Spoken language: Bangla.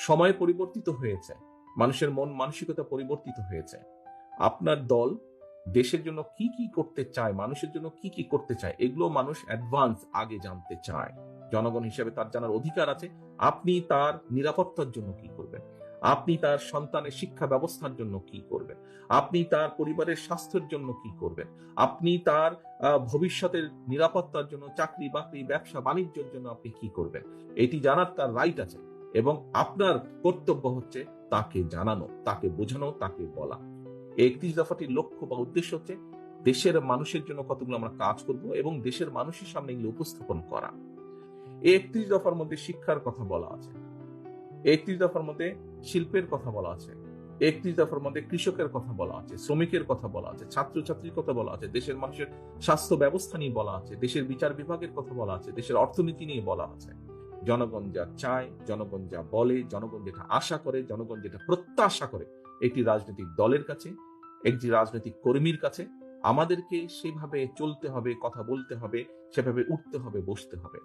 সময় পরিবর্তিত হয়েছে, মানুষের মন মানসিকতা পরিবর্তিত হয়েছে। আপনার দল দেশের জন্য কি কি করতে চায়, মানুষের জন্য কি কি করতে চায়, এগুলো মানুষ অ্যাডভান্স আগে জানতে চায়। জনগণ হিসেবে তার জানার অধিকার আছে। আপনি তার নিরাপত্তার জন্য কি করবেন, আপনি তার সন্তানের শিক্ষা ব্যবস্থার জন্য কি করবেন, আপনি তার পরিবারের স্বাস্থ্যের জন্য কি করবেন, আপনি তার ভবিষ্যতের নিরাপত্তার জন্য, চাকরি বাকরি ব্যবসা বাণিজ্যের জন্য আপনি কি করবেন, এটি জানার তার রাইট আছে। এবং আপনার কর্তব্য হচ্ছে তাকে জানানো, তাকে বোঝানো, তাকে বলা। 31 দফাটির লক্ষ্য বা উদ্দেশ্য হচ্ছে দেশের মানুষের জন্য কতগুলো আমরা কাজ করব এবং দেশের মানুষের সামনে এগুলো উপস্থাপন করা। এই 31 দফার মধ্যে শিক্ষার কথা বলা আছে, 31 দফার মধ্যে শিল্পের কথা বলা আছে, 31 দফার মধ্যে কৃষকের কথা বলা আছে, শ্রমিকের কথা বলা আছে, ছাত্রছাত্রীর কথা বলা আছে, দেশের মানুষের স্বাস্থ্য ব্যবস্থা নিয়ে বলা আছে, দেশের বিচার বিভাগের কথা বলা আছে, দেশের অর্থনীতি নিয়ে বলা আছে। জনগণ যা চায়, জনগণ যা বলে, জনগণ যেটা আশা করে, জনগণ যেটা প্রত্যাশা করে একটি রাজনৈতিক দলের কাছে, একটি রাজনৈতিক কর্মীর কাছে, আমাদেরকে সেভাবে চলতে হবে, কথা বলতে হবে, সেভাবে উঠতে হবে, বসতে হবে।